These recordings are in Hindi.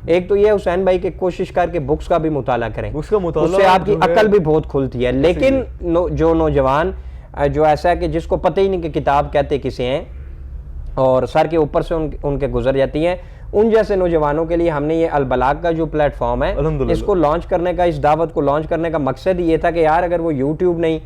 एक तो ये हुसैन भाई के कोशिश करके बुक्स का भी मुताला करें, बुक्स का मुताला उससे आपकी अकल भी बहुत खुलती है। लेकिन जो नौजवान जो ऐसा है कि जिसको पता ही नहीं कि किताब कहते किसे हैं और सर के ऊपर से उनके गुजर जाती हैं, उन जैसे नौजवानों के लिए हमने ये अलबलाग का जो प्लेटफॉर्म है इसको लॉन्च करने का, इस दावत को लॉन्च करने का मकसद ये था कि यार अगर वो यूट्यूब नहीं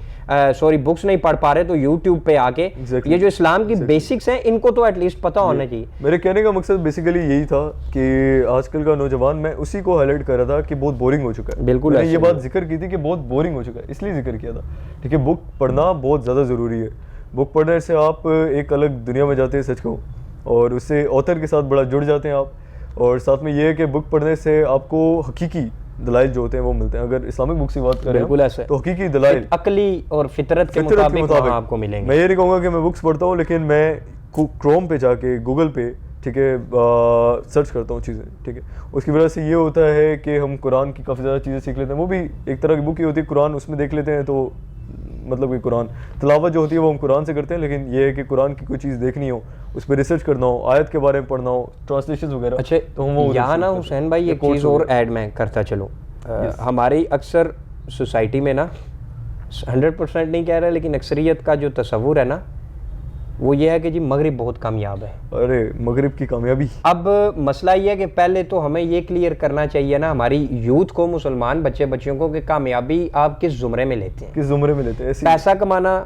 बुक्स नहीं पढ़ पा रहे तो यूट्यूब पे आके ये जो इस्लाम की बेसिक्स हैं इनको तो एटलीस्ट पता होना चाहिए। मेरे कहने का मकसद बेसिकली यही था कि आजकल का नौजवान, मैं उसी को हाईलाइट कर रहा था कि बहुत बोरिंग हो चुका है। बिल्कुल मैंने ये बात जिक्र की थी कि बहुत बोरिंग हो चुका है, इसलिए जिक्र किया था। ठीक है, बुक पढ़ना बहुत ज़्यादा ज़रूरी है। बुक पढ़ने से आप एक अलग दुनिया में जाते हैं, सच कहूँ, और उससे ऑथर के साथ बड़ा जुड़ जाते हैं आप। और साथ में ये है कि बुक पढ़ने से आपको हकीकी दलाइल जो होते हैं वो मिलते हैं। अगर इस्लामिक बुक की बात करें बिल्कुल ऐसे तो हकीकी दलाइल अकली और फितरत के मुताबिक आपको मिलेंगे। मैं ये नहीं कहूँगा कि मैं बुक्स पढ़ता हूँ, लेकिन मैं क्रोम पे जाके, गूगल पे, ठीक है, सर्च करता हूँ चीज़ें। ठीक है, उसकी वजह से ये होता है कि हम कुरान की काफ़ी ज़्यादा चीज़ें सीख लेते हैं। वो भी एक तरह की बुक ही होती है कुरान, उसमें देख लेते हैं तो मतलब कि कुरान तिलावत जो होती है वो हम कुरान से करते हैं, लेकिन ये है कि कुरान की कोई चीज़ देखनी हो, उस पर रिसर्च करना हो, आयत के बारे में पढ़ना हो, ट्रांसलेशन वगैरह। अच्छा, तो हम यहाँ ना हुसैन भाई एक चीज़ और ऐड मैं करता चलो, हमारी अक्सर सोसाइटी में ना 100% नहीं कह रहा, लेकिन अक्सरियत का जो तस्वुर है ना वो ये है कि जी मगरिब बहुत कामयाब है। अरे मगरिब की कामयाबी, अब मसला ये है कि पहले तो हमें ये क्लियर करना चाहिए ना हमारी यूथ को, मुसलमान बच्चियों को, कि कामयाबी आप किस जुमरे में लेते हैं, किस जुमरे में लेते हैं। पैसा कमाना,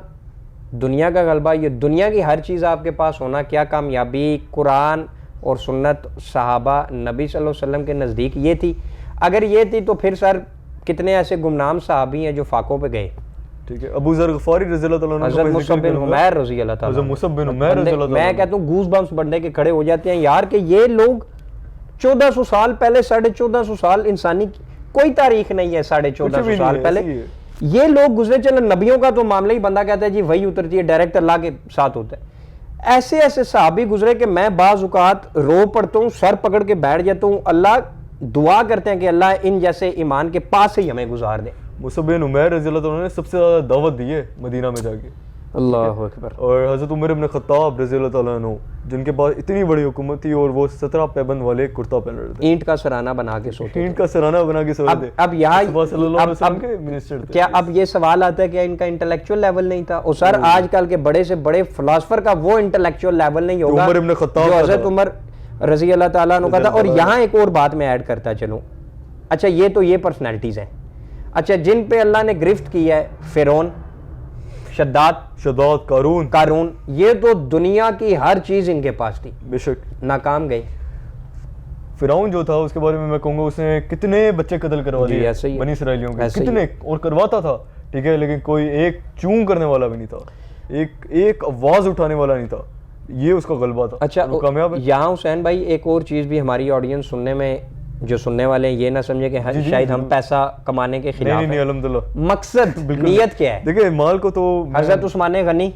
दुनिया का गलबा, ये दुनिया की हर चीज़ आपके पास होना क्या कामयाबी? कुरान और सुन्नत सहाबा नबी सल्लल्लाहु अलैहि वसल्लम के नज़दीक ये थी। अगर ये थी तो फिर सर कितने ऐसे गुमनाम सहाबी हैं जो फाकों पे गए। ठीक है, अबू ज़र गफ़ारी रज़ियल्लाहु अन्हु, हज़रत मुसअब बिन उमैर रज़ियल्लाहु ताला, हज़रत मुसअब बिन उमैर रज़ियल्लाहु ताला, मैं कहता हूँ गूज़ बम्स बनने के खड़े हो जाते हैं यार कि ये लोग 1400 साल पहले, 1450 साल, इंसानी कोई तारीख नहीं है 1450 साल पहले, ये लोग गुजरे चले। नबियों का तो मामला ही बंदा कहता है जी वही उतरती है, डायरेक्ट अल्लाह के साथ होता है। ऐसे ऐसे सहाबी गुजरे कि मैं बाज़ औक़ात रो पड़ता हूँ, सर पकड़ के बैठ जाता हूँ, अल्लाह दुआ करते हैं कि अल्लाह इन जैसे ईमान के पास ही हमें गुजार दे। मुसअब बिन उमैर रज़ियल्लाहु ताला ने सबसे ज़्यादा दावत दी है मदीना में जाके, अल्लाहु अकबर। और हज़रत उमर इब्न ख़त्ताब रज़ियल्लाहु ताला अन्हु, जिनके पास इतनी बड़ी हुकूमत थी और वो 17 पैबंद वाले कुर्ता पहन रहे थे, ईंट का सराना बना के सोते, ईंट का सराना बना के सोते थे। अब यहाँ के मिनिस्टर थे। क्या अब ये सवाल आता है कि इनका इंटेलेक्चुअल लेवल नहीं था? और सर आजकल के बड़े से बड़े फिलोसफर का वो इंटेलेक्चुअल लेवल नहीं होगा उमर इब्न ख़त्ताब, जो हज़रत उमर रज़ियल्लाहु ताला अन्हु का था। और यहाँ एक और बात मैं ऐड करता चलूँ, अच्छा ये तो ये पर्सनैलिटीज़ हैं। अच्छा, जिन पे अल्लाह ने गिरफ्त की है, फिरौन, शद्दाद, कारून, ये तो दुनिया की हर चीज़ इनके पास थी, बेशक नाकाम गए। फिरौन जो था उसके बारे में मैं कहूँगा उसने कितने बच्चे कत्ल करवा दिए बनी इसराइलियों के, कितने, और करवाता था, ठीक है, लेकिन कोई एक चूं करने वाला भी नहीं था, एक आवाज़ उठाने वाला नहीं था। ये उसका गलबा था। अच्छा, वो कामयाब है। यहाँ हुसैन भाई एक और चीज़ भी हमारी ऑडियंस सुनने में, जो सुनने वाले हैं ये ना समझे कि शायद हम पैसा कमाने के खिलाफ नहीं, अल्हम्दुलिल्लाह। मकसद नियत क्या है? देखिए माल को तो हज़रत उस्मान गनी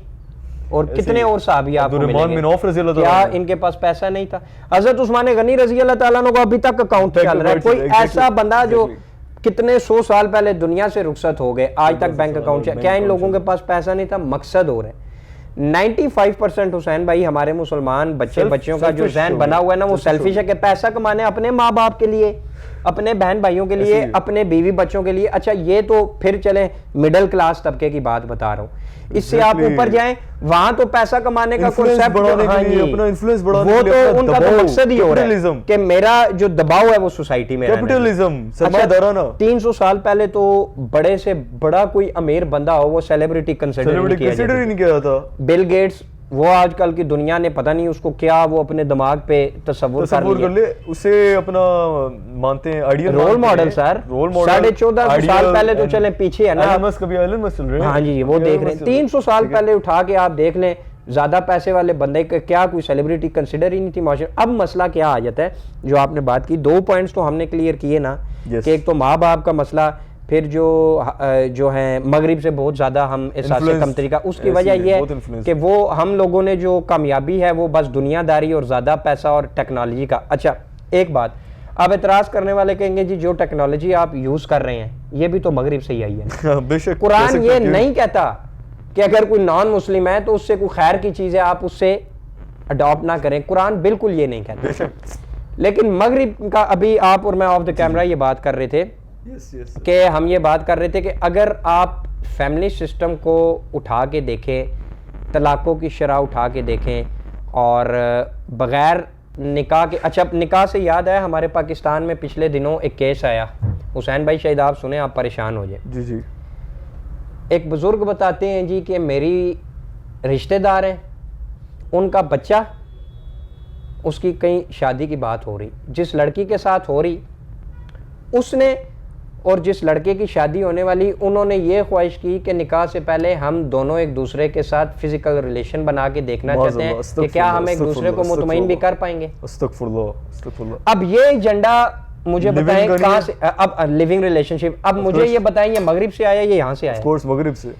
और कितने और साहबी आपको मिलेंगे, क्या इनके पास पैसा नहीं था? हज़रत उस्मान गनी रज़ियल्लाहु ताला अन्हु का अभी तक अकाउंट चल रहा है। कोई ऐसा बंदा जो कितने 100 साल पहले दुनिया से रुखसत हो गए, आज तक बैंक अकाउंट, क्या इन लोगों के पास पैसा नहीं था? मकसद हो रहा है। 95% हुसैन भाई हमारे मुसलमान बच्चियों का जो ज़हन बना हुआ है ना वो सेल्फिश है कि पैसा कमाने अपने माँ बाप के लिए, अपने बहन भाइयों के लिए, अपने बीवी बच्चों के लिए। अच्छा, ये तो फिर चले मिडिल क्लास तबके की बात बता रहा हूँ, इससे आप ऊपर जाएं, वहां तो पैसा कमाने का कॉन्सेप्ट, अपना इन्फ्लुएंस बढ़ाने वो तो उनका तो मकसद ही हो रहा है कि मेरा जो दबाव है वो सोसाइटी में, कैपिटलिज्म, सरमायादाराना। 300 साल पहले तो बड़े से बड़ा कोई अमीर बंदा हो वो सेलिब्रिटी कंसिडर नहीं किया जाता। बिल गेट्स, वो आजकल की दुनिया ने पता नहीं उसको क्या, वो अपने दिमाग पे तसव्वुर कर ले, उसे अपना मानते हैं आइडियल रोल मॉडल। सर 1450 साल पहले तो चले पीछे है ना, कभी एलन मस्क चल रहे हैं। हाँ जी, वो देख रहे हैं। 300 साल पहले उठा के आप देख लें, ज्यादा पैसे वाले बंदे का क्या कोई सेलिब्रिटी कंसिडर ही नहीं थी माशा। अब मसला क्या आ जाता है, जो आपने बात की, 2 पॉइंट्स तो हमने क्लियर किए ना, कि एक तो माँ बाप का मसला, फिर जो है मगरिब से बहुत ज़्यादा हम एहसास कम तरीका, उसकी वजह यह है कि वो हम लोगों ने जो कामयाबी है वो बस दुनियादारी और ज़्यादा पैसा और टेक्नोलॉजी का। अच्छा, एक बात, अब एतराज़ करने वाले कहेंगे जी जो टेक्नोलॉजी आप यूज़ कर रहे हैं ये भी तो मगरिब से ही आई है। कुरान ये नहीं कहता कि अगर कोई नॉन मुस्लिम है तो उससे कोई खैर की चीज़ है आप उससे अडॉप्ट ना करें, कुरान बिल्कुल ये नहीं कहता। लेकिन मगरिब का अभी आप और मैं ऑफ द कैमरा ये बात कर रहे थे कि हम ये बात कर रहे थे कि अगर आप फैमिली सिस्टम को उठा के देखें, तलाकों की शरह उठा के देखें और बग़ैर निकाह के, अच्छा निकाह से याद आया, हमारे पाकिस्तान में पिछले दिनों एक केस आया, हुसैन भाई शायद आप सुने, आप परेशान हो जाए। जी जी। एक बुज़ुर्ग बताते हैं जी कि मेरी रिश्तेदार हैं, उनका बच्चा, उसकी कहीं शादी की बात हो रही, जिस लड़की के साथ हो रही उसने और जिस लड़के की शादी होने वाली, उन्होंने ये ख्वाहिश की कि निकाह से पहले हम दोनों एक दूसरे के साथ फिजिकल रिलेशन बना के देखना चाहते हैं कि क्या हम एक दूसरे को मुतमईन भी कर पाएंगे। अब ये एजेंडा मुझे बताएं कहाँ से, अब लिविंग रिलेशनशिप, अब मुझे ये बताएं ये मगरिब से आया, ये यहाँ से आया? मगरिब से।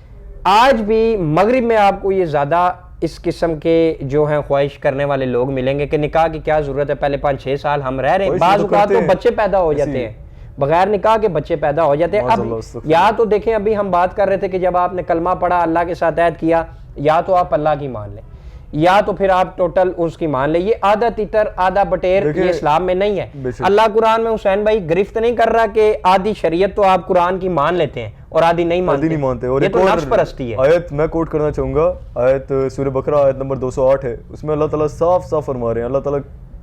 आज भी मगरिब में आपको ये ज़्यादा इस किस्म के जो हैं ख्वाहिश करने वाले लोग मिलेंगे कि निकाह की क्या ज़रूरत है, पहले 5-6 साल हम रह रहे हैं, बाज़ औक़ात तो बच्चे पैदा हो जाते हैं, बगैर निकाह के बच्चे पैदा हो जाते हैं। अब या तो देखें, अभी हम बात कर रहे थे कि जब आपने कलमा पढ़ा, अल्लाह के साथ ऐद किया, या तो आप अल्लाह की मान लें, या तो फिर आप टोटल उसकी मान ले। ये आधा तितर आधा बटेर ये इस्लाम में नहीं है। अल्लाह कुरान में हुसैन भाई गिरफ्त नहीं कर रहा कि आधी शरीयत तो आप कुरान की मान लेते हैं और आधी नहीं मानते। और ये तो नफ्स परस्ती है। आयत मैं कोट करना चाहूंगा, आयत सूरह बकरा आयत नंबर 208 है, उसमें अल्लाह ताला साफ साफ फरमा रहे हैं, अल्लाह ताला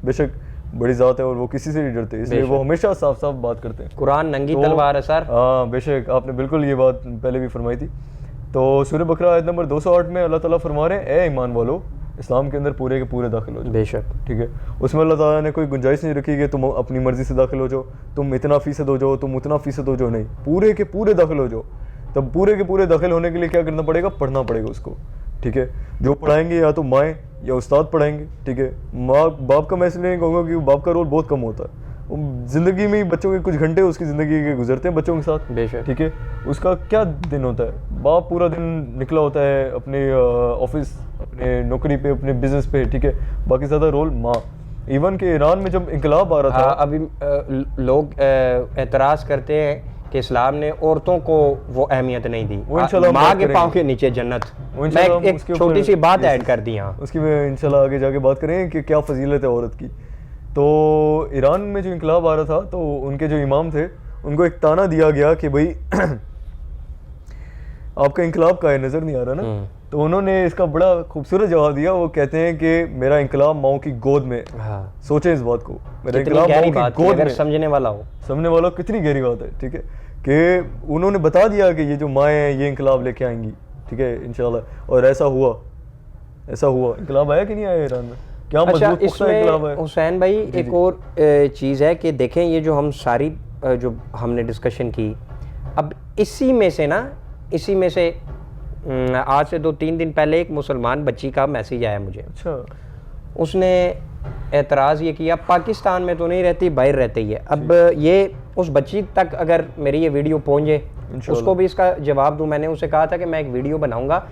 बेशक बड़ी ज़ात है और वो किसी से नहीं डरते, इसलिए वो हमेशा साफ साफ बात करते हैं। कुरान नंगी तलवार है सर। हाँ बेशक, आपने बिल्कुल ये बात पहले भी फरमाई थी। तो सूरह बकरा आयत नंबर 208 में अल्लाह ताला फरमा रहे हैं, ए ईमान वालो, इस्लाम के अंदर पूरे के पूरे दाखिल हो जाओ। बेशक, ठीक है। उसमें अल्लाह ताला ने कोई गुंजाइश नहीं रखी कि तुम अपनी मर्जी से दाखिल हो जाओ, तुम इतना फ़ीसद हो जाओ, तुम उतना फ़ीसद हो जाओ, नहीं, पूरे के पूरे दाखिल हो जाओ। तब पूरे के पूरे दाखिल होने के लिए क्या करना पड़ेगा? पढ़ना पड़ेगा उसको। ठीक है। जो पढ़ाएंगे या तो माएँ या उस्ताद पढ़ाएंगे। ठीक है। माँ बाप का मैं इसलिए नहीं कहूँगा कि बाप का रोल बहुत कम होता है, ज़िंदगी में बच्चों के कुछ घंटे उसकी ज़िंदगी के गुजरते हैं बच्चों के साथ। बेशक। ठीक है। उसका क्या दिन होता है? बाप पूरा दिन निकला होता है अपने ऑफिस, अपने नौकरी पे, अपने बिजनेस पे। ठीक है। बाकी ज़्यादा रोल माँ। इवन के ईरान में जब इंकलाब आ रहा था, अभी लोग एतराज़ करते हैं कि इस्लाम ने औरतों को वो अहमियत नहीं दी, माँ के पाँव के नीचे जन्नत। मैं एक छोटी सी बात ऐड कर दी यहाँ, उसकी मैं इंशाल्लाह आगे जाके बात करें कि क्या फजीलत है औरत की। तो ईरान में जो इंकलाब आ रहा था, तो उनके जो इमाम थे, उनको एक ताना दिया गया कि भाई आपका इंकलाब का है, नज़र नहीं आ रहा ना। तो उन्होंने इसका बड़ा खूबसूरत जवाब दिया। वो कहते हैं कि मेरा इंकलाब माओ की गोद में। हाँ। सोचें इस बात को, मेरा इंकलाब माओ की गोद में। समझने वाला कितनी गहरी बात है। ठीक है। कि उन्होंने बता दिया कि ये जो माएँ हैं ये इंकलाब लेके आएंगी। ठीक है, इंशाल्लाह। और ऐसा हुआ इंकलाब आया कि नहीं आया ईरान में? क्या मजबूत इंकलाब है? हुसैन भाई एक और चीज़ है कि देखें, ये जो हम सारी जो हमने डिस्कशन की, अब इसी में से आज से 2-3 दिन पहले एक मुसलमान बच्ची का मैसेज आया मुझे। अच्छा। उसने एतराज़ ये किया, पाकिस्तान में तो नहीं रहती, बाहर रहती है। अब ये उस बच्ची तक अगर मेरी ये वीडियो पहुँचे, उसको भी इसका जवाब दूँ। मैंने उसे कहा था कि मैं एक वीडियो बनाऊँगा,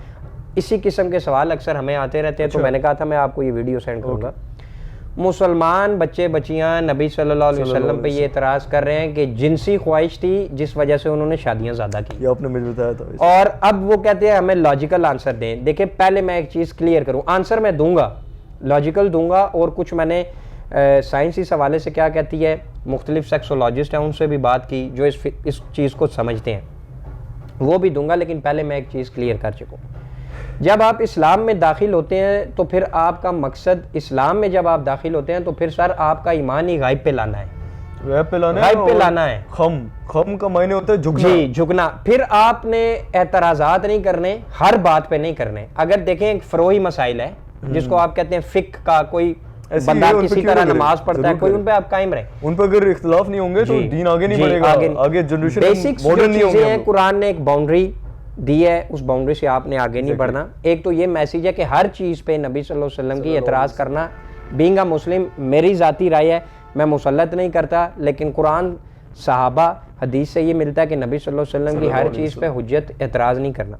इसी किस्म के सवाल अक्सर हमें आते रहते हैं। तो मैंने कहा था मैं आपको ये वीडियो सेंड करूँगा। मुसलमान बच्चे बच्चियाँ नबी सल्लल्लाहु अलैहि वसल्लम पे ये एतराज़ कर रहे हैं कि जिनसी ख्वाहिश थी जिस वजह से उन्होंने शादियाँ ज़्यादा की। ये आपने मुझे बताया था। और अब वो कहते हैं हमें लॉजिकल आंसर दें। देखिए, पहले मैं एक चीज़ क्लियर करूँ, आंसर मैं दूंगा, लॉजिकल दूंगा, और कुछ मैंने साइंस इस हवाले से क्या कहती है, मुख्तलिफ सेक्सोलॉजिस्ट हैं उनसे भी बात की जो इस चीज़ को समझते हैं, वो भी दूंगा। लेकिन पहले मैं एक चीज़ क्लियर कर चुका हूँ। जब आप इस्लाम में दाखिल होते हैं तो फिर आपका मकसद, इस्लाम में जब आप दाखिल होते हैं तो फिर सर आपका ईमान ही गायब पे लाना है, गायब पे लाना है। खम का मायने होता है झुकना। जी, झुकना। फिर आपने एतराज़ात नहीं करने, हर बात पे नहीं करने। अगर देखें, एक फ़रोई मसाइल है जिसको आप कहते हैं फ़िक्र का, कोई बंदा किसी तरह नमाज पढ़ता है, कोई उन पे आप कायम रहे, उन पे अगर इख्तिलाफ नहीं होंगे तो दीन आगे नहीं बढ़ेगा, आगे जनरेशन बेसिक्स मॉडर्न नहीं होंगे। कुरान ने एक बाउंड्री दी है, उस बाउंड्री से आपने आगे नहीं बढ़ना। एक तो ये मैसेज है कि हर चीज़ पे नबी सल्लल्लाहु अलैहि वसल्लम की एतराज़ करना, बीइंग अ मुस्लिम, मेरी ज़ाती राय है, मैं मुसल्लत नहीं करता, लेकिन कुरान, सहाबा, हदीस से ये मिलता है कि नबी सल्लल्लाहु अलैहि वसल्लम की हर चीज़ पे हुज्जत, एतराज़ नहीं करना।